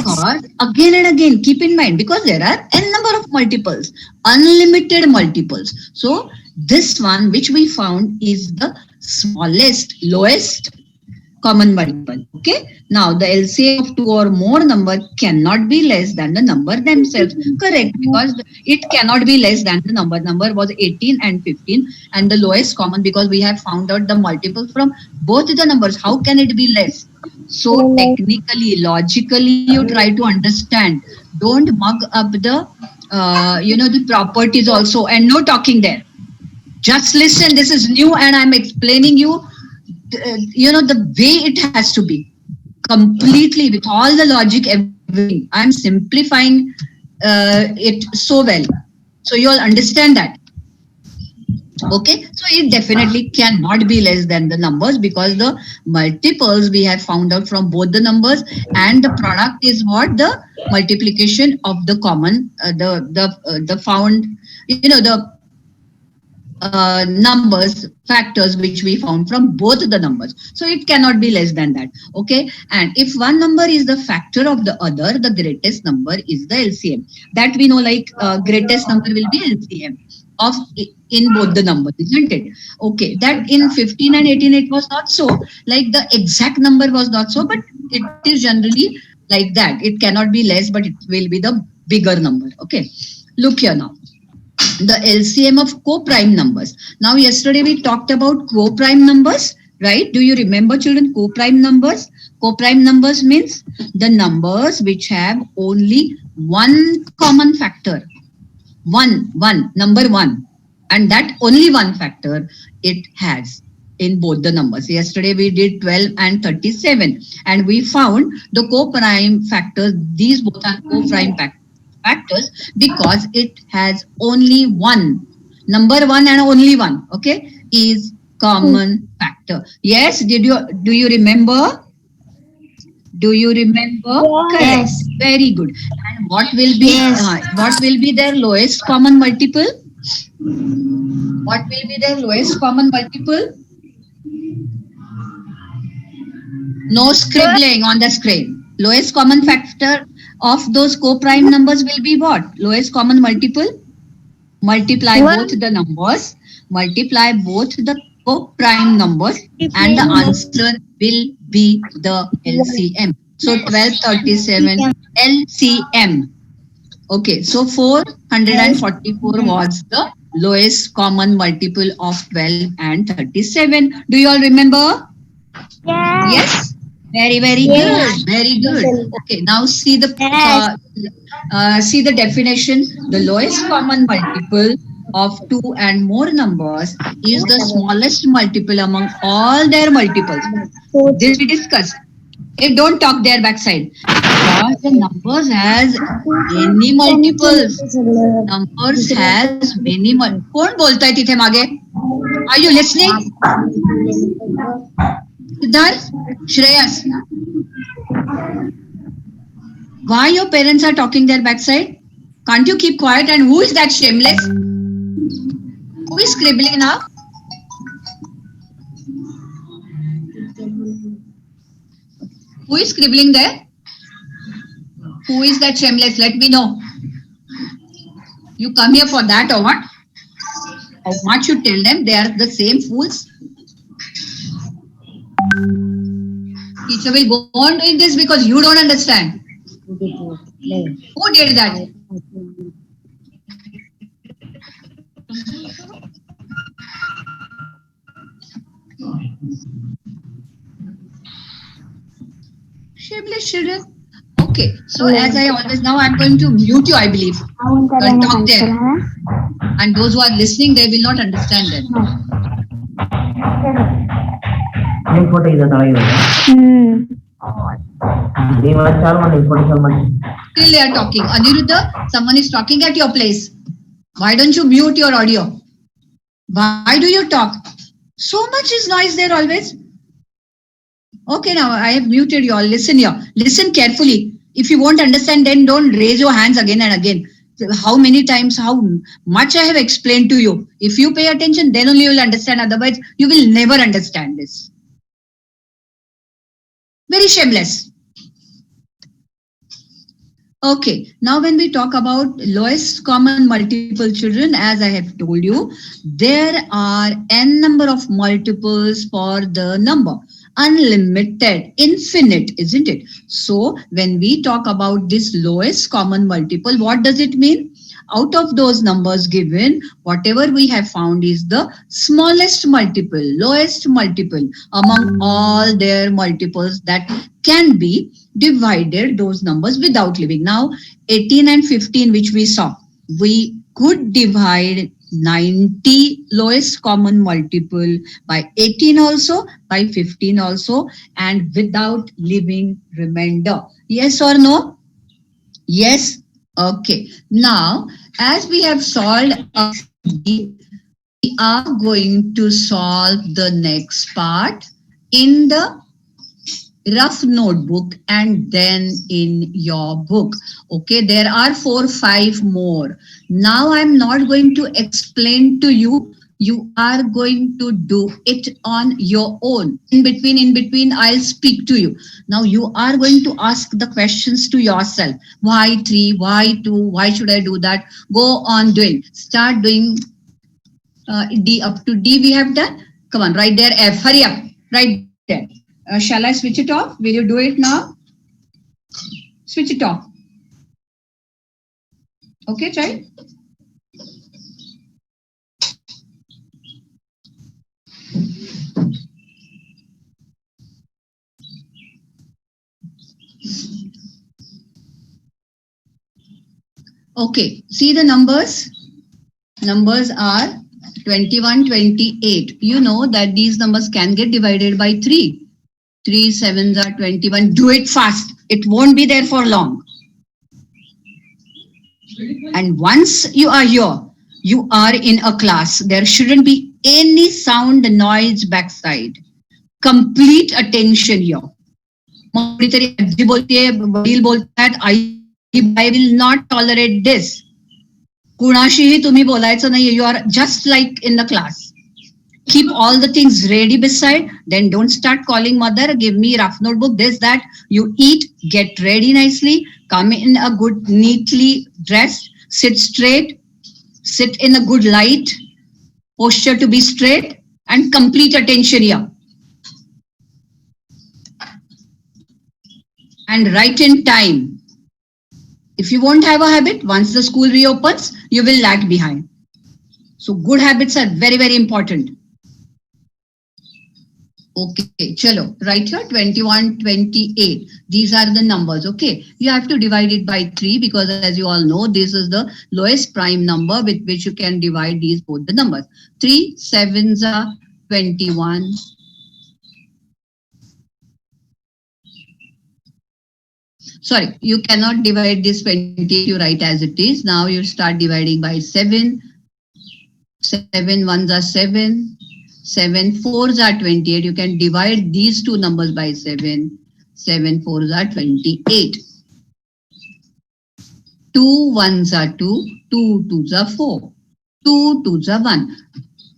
Because again and again, keep in mind, because there are n number of multiples, unlimited multiples. So this one which we found is the smallest, lowest common multiple. Okay. Now the LCM of two or more number cannot be less than the number themselves. Correct. Because it cannot be less than the number. Number was 18 and 15 and the lowest common, because we have found out the multiples from both the numbers. How can it be less? So technically, logically, you try to understand. Don't mug up the, the properties also, and no talking there. Just listen. This is new, and I'm explaining you, the way it has to be, completely with all the logic, everything. I'm simplifying it so well, so you all understand that. Okay, so it definitely cannot be less than the numbers, because the multiples we have found out from both the numbers, and the product is what? The multiplication of the common, the found, the numbers, factors which we found from both the numbers. So it cannot be less than that. Okay, and if one number is the factor of the other, the greatest number is the LCM. That we know, like greatest number will be LCM of in both the numbers, isn't it? Okay, that in 15 and 18 it was not so, like the exact number was not so, but it is generally like that. It cannot be less, but it will be the bigger number. Okay, look here now. The LCM of co-prime numbers. Now yesterday we talked about co-prime numbers, right? Do you remember, children, co-prime numbers? Co-prime numbers means the numbers which have only one common factor. Number one, and that only one factor it has in both the numbers. Yesterday we did 12 and 37, and we found the co-prime factors. These both are co-prime factors because it has only one, number one and only one, okay, is common factor. Yes, do you remember? Do you remember? Yes. Correct. Very good. And what will be their lowest common multiple? What will be their lowest common multiple? No scribbling on the screen. Lowest common factor of those co-prime numbers will be what? Lowest common multiple? Multiply both the numbers. Multiply both the co-prime numbers, and the answer will be the LCM. So 1237 LCM. Okay, so 444 was the lowest common multiple of 12 and 37. Do you all remember? Yes. Very, very good. Very good. Okay, now see the definition. The lowest common multiple of two and more numbers is the smallest multiple among all their multiples. This we discussed. Hey, don't talk there backside. Because the numbers has many multiples. Numbers has many multiples. कौन बोलता है तिथे मागे? Are you listening? Siddharth, Shreyas. Why your parents are talking their backside? Can't you keep quiet? And who is that shameless? Who is scribbling now? Who is scribbling there? Who is that shameless? Let me know. You come here for that or what? How much you tell them they are the same fools? Teacher will go on doing this because you don't understand. Who did that? Shameless children. Okay, so as I always, now I'm going to mute you, I believe. Don't talk there. And those who are listening, they will not understand them. Still they are talking. Aniruddha, someone is talking at your place. Why don't you mute your audio? Why do you talk? So much is noise there always. Okay, now I have muted you all. Listen here. Listen carefully. If you won't understand, then don't raise your hands again and again. How many times, how much I have explained to you. If you pay attention, then only you will understand. Otherwise, you will never understand this. Very shameless. Okay, now when we talk about lowest common multiple children, as I have told you, there are n number of multiples for the number. Unlimited, infinite, isn't it? So when we talk about this lowest common multiple, what does it mean? Out of those numbers given, whatever we have found is the smallest multiple, lowest multiple among all their multiples that can be divided those numbers without living. Now, 18 and 15, which we saw, we could divide 90 lowest common multiple by 18 also, by 15 also, and without leaving remainder. Yes or no? Yes. Okay. Now, as we have solved we are going to solve the next part in the rough notebook and then in your book. Okay, there are 4 5 more. Now I'm not going to explain to you, you are going to do it on your own. In between I'll speak to you. Now you are going to ask the questions to yourself. Why 3, why 2, why should I do that? Go on doing, start doing. D up to D we have done. Come on, right there. F, hurry up, right there. Shall I switch it off? Will you do it now? Switch it off. Okay, child? Okay, see the numbers. Numbers are 21, 28. You know that these numbers can get divided by 3. 3 sevens are 21. Do it fast. It won't be there for long. And once you are here, you are in a class. There shouldn't be any sound, noise backside. Complete attention here. मग कोणीतरी आजी बोलतेय, वडील बोलतात, I will not tolerate this. कुणाशीही तुम्ही बोलायचं नाही. You are just like in the class. Keep all the things ready beside. Then don't start calling mother, give me rough notebook, this, that. You eat, get ready nicely, come in a good, neatly dressed, sit straight, sit in a good light, posture to be straight, and complete attention here. And write in time. If you won't have a habit, once the school reopens, you will lag behind. So good habits are very, very important. Okay, chalo, right here 21, 28. These are the numbers, okay? You have to divide it by 3 because as you all know, this is the lowest prime number with which you can divide these both the numbers. 3 sevens are 21. Sorry, you cannot divide this 28, you write as it is. Now you start dividing by 7. 7 ones are 7. 7 fours are 28. You can divide these two numbers by 7. 7 fours are 28. 2 ones are 2. 2 twos are 4. 2 twos are 1.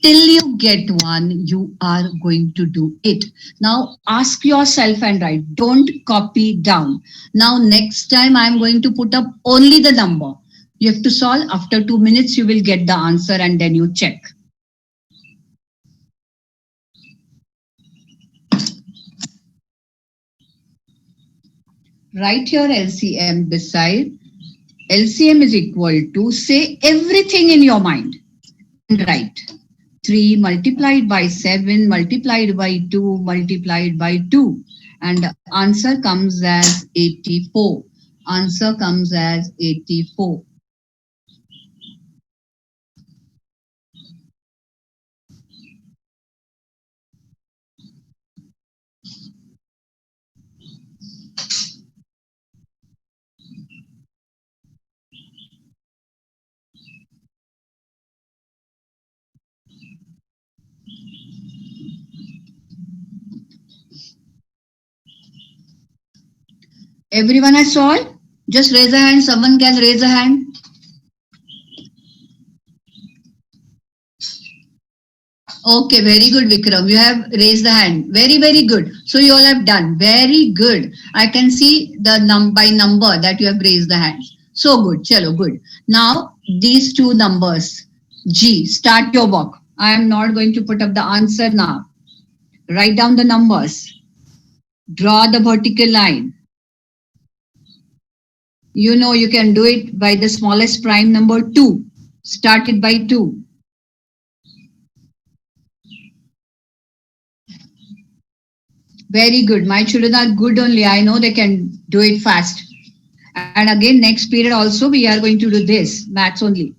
Till you get 1, you are going to do it. Now ask yourself and write. Don't copy down. Now next time I am going to put up only the number. You have to solve. After 2 minutes, you will get the answer and then you check. Write your LCM beside. LCM is equal to, say everything in your mind. And write 3 multiplied by 7 multiplied by 2 multiplied by 2. And the answer comes as 84. Answer comes as 84. Everyone has solved? Just raise a hand. Someone can raise a hand. Okay, very good, Vikram. You have raised the hand. Very, very good. So you all have done. Very good. I can see the by number that you have raised the hands. So good. Chalo, good. Now, these two numbers. G, start your work. I am not going to put up the answer now. Write down the numbers. Draw the vertical line. You know you can do it by the smallest prime number 2. Start it by 2. Very good. My children are good only. I know they can do it fast. And again, next period also we are going to do this, maths only.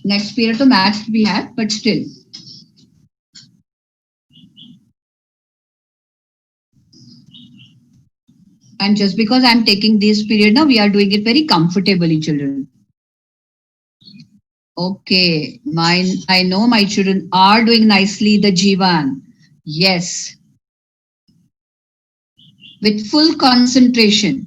Next period to maths we have, but still. And just because I'm taking this period now, we are doing it very comfortably, children. Okay, I know my children are doing nicely the Jivan. Yes. With full concentration.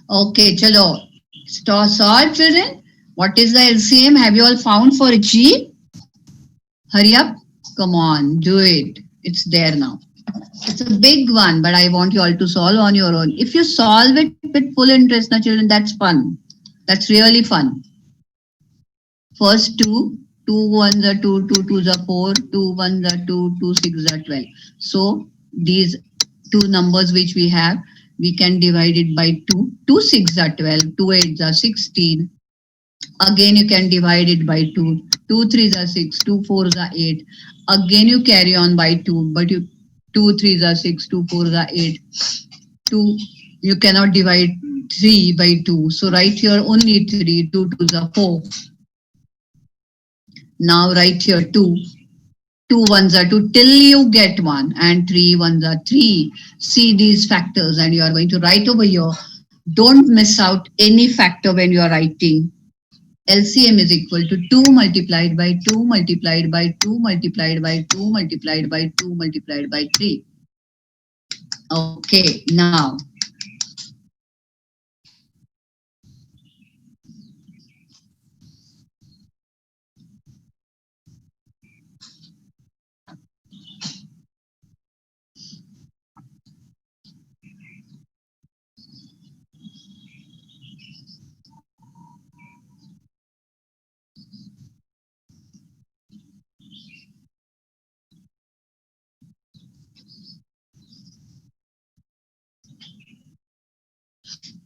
Okay, chalo. Solve, children. What is the LCM? Have you all found for G? Hurry up. Come on, do it. It's there now. It's a big one, but I want you all to solve on your own. If you solve it with full interest, now children, that's fun. That's really fun. First two ones are two, two twos are four, two ones are two, two sixes are 12. So these two numbers which we have, we can divide it by 2. 2 6 are 12, 2 8s are 16. Again, you can divide it by 2. 2 3s are 6, 2 4s are 8. Again, you carry on by 2, but 2 3s are 6, 2 4s are 8. 2, you cannot divide 3 by 2. So write here only 3, 2 2s are 4. Now write here 2. 2 ones are 2 till you get 1 and 3 ones are 3. See these factors and you are going to write over here. Don't miss out any factor when you are writing. LCM is equal to 2 multiplied by 2 multiplied by 2 multiplied by 2 multiplied by 2 multiplied by 3. Okay, now.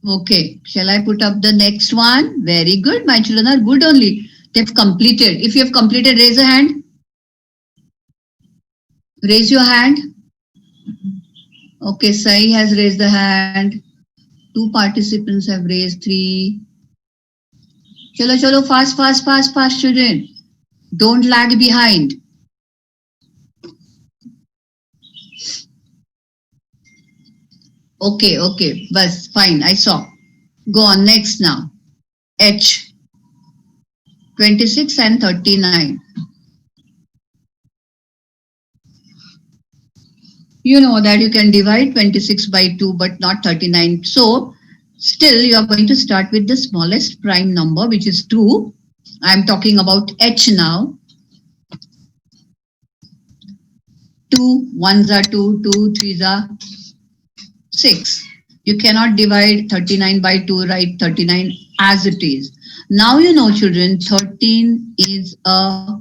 Okay, shall I put up the next one? Very good. My children are good only. They've completed. If you have completed, raise a hand. Raise your hand. Okay, Sai has raised the hand. 2 participants have raised 3. Chalo, chalo, fast, fast, fast, fast, children. Don't lag behind. Okay, okay, bus, fine, I saw. Go on, next now. H. 26 and 39. You know that you can divide 26 by 2 but not 39. So, still you are going to start with the smallest prime number, which is 2. I am talking about H now. 2 ones are 2, 2 3s are 6. You cannot divide 39 by 2, write 39 as it is. Now you know, children, 13 is a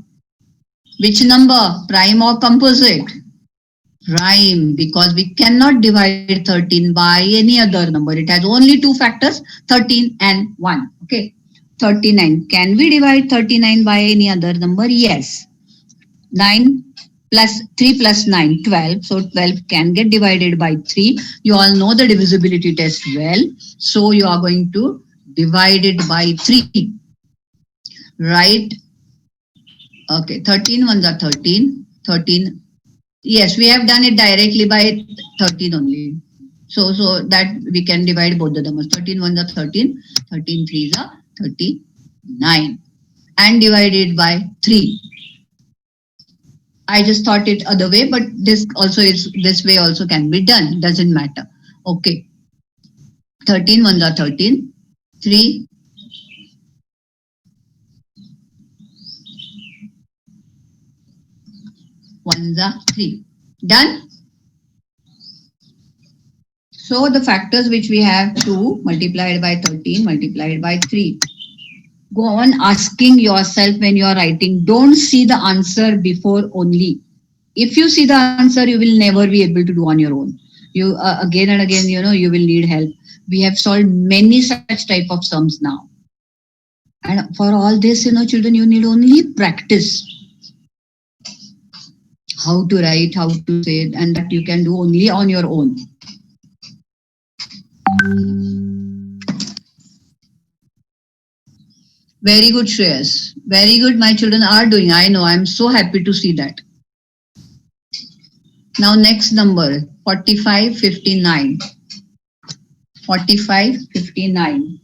which number? Prime or composite? Prime, because we cannot divide 13 by any other number. It has only 2 factors, 13 and 1. Okay, 39. Can we divide 39 by any other number? Yes. 9 plus 3 plus 9, 12. So 12 can get divided by 3. You all know the divisibility test well. So you are going to divide it by 3. Write, okay, 13 ones are 13, 13. Yes, we have done it directly by 13 only. So that we can divide both the numbers. 13 ones are 13, 13 threes are 39. And divide it by 3. I just thought it other way, but this way also can be done. Doesn't matter. Okay. 13 ones are 13. 3 ones are 3. Done? So the factors which we have 2 multiplied by 13 multiplied by 3. Go on asking yourself when you are writing. Don't see the answer before only. If you see the answer, you will never be able to do on your own. You again and again, you will need help. We have solved many such type of sums now. And for all this, children, you need only practice. How to write, how to say it, and that you can do only on your own. Very good, Shreyas. Very good. My children are doing. I know. I'm so happy to see that. Now, next number 4559. 4559.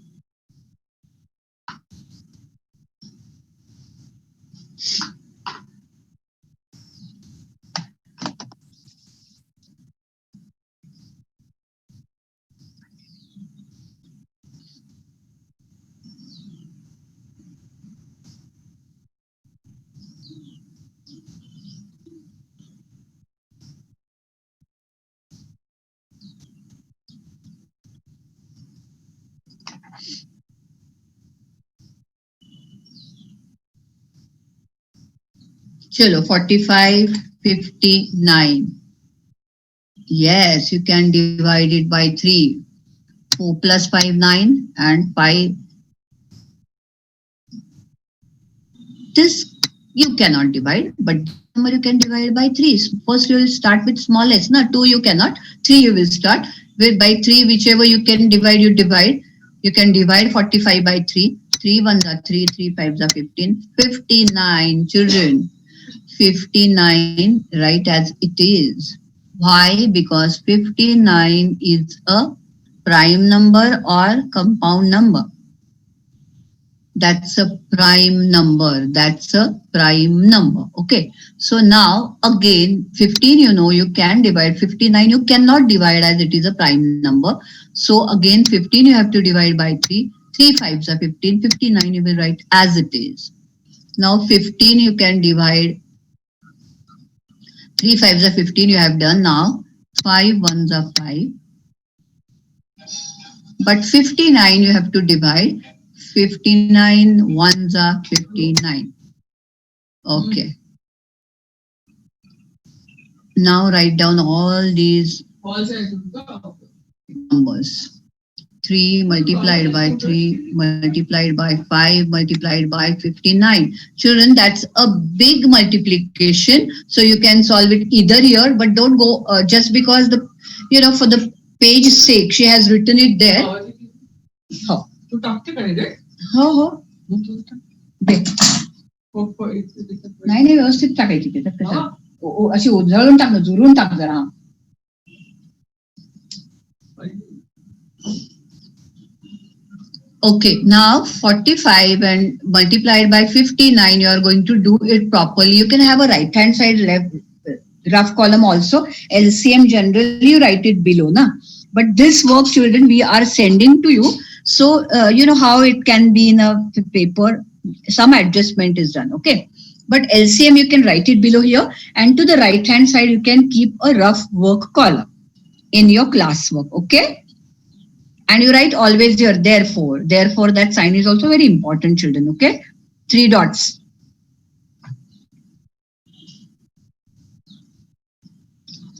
Chalo, 4559. Yes, you can divide it by 3. 4 plus 5, 9 and 5. This you cannot divide, but number you can divide by 3. First you will start with smallest. No, 2 you cannot. 3 you will start. With by 3, whichever you can divide, you divide. You can divide 45 by 3. 3 ones are 3, 3 fives are 15. 59 children. 59 right as it is. Why? Because 59 is a prime number or compound number. That's a prime number. That's a prime number. Okay. So now again 15 you can divide. 59 you cannot divide as it is a prime number. So again 15 you have to divide by 3. 3 fives are 15. 59 you will write as it is. Now 15 you can divide. 3 fives are 15 you have done now. 5 ones are 5. But 59 you have to divide. 59 ones are 59. Okay. Now write down all these numbers. 3 multiplied by 3 multiplied by 5 multiplied by 59. Children, that's a big multiplication. So you can solve it either here, but don't go just because for the page sake, she has written it there. Oh. हो नाही व्यवस्थित टाकायची त्याच्यात अशी उजळून टाक जुरून टाक जरा. Okay, now 45 and multiplied by 59, you are going to do it properly. You can have a right hand side left rough column also. LCM generally you write it below, na? But this work, children, we are sending to you. So, you know how it can be in a paper, some adjustment is done, okay? But LCM, you can write it below here. And to the right hand side, you can keep a rough work column in your classwork, okay? And you write always here, therefore. Therefore, that sign is also very important, children, okay? 3 dots.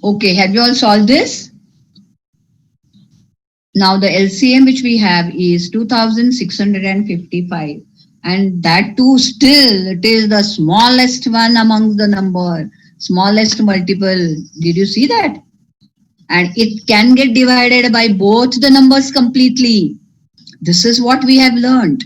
Okay, have you all solved this? Now the LCM which we have is 2655. And that too still, it is the smallest one among the number, smallest multiple. Did you see that? And it can get divided by both the numbers completely. This is what we have learned.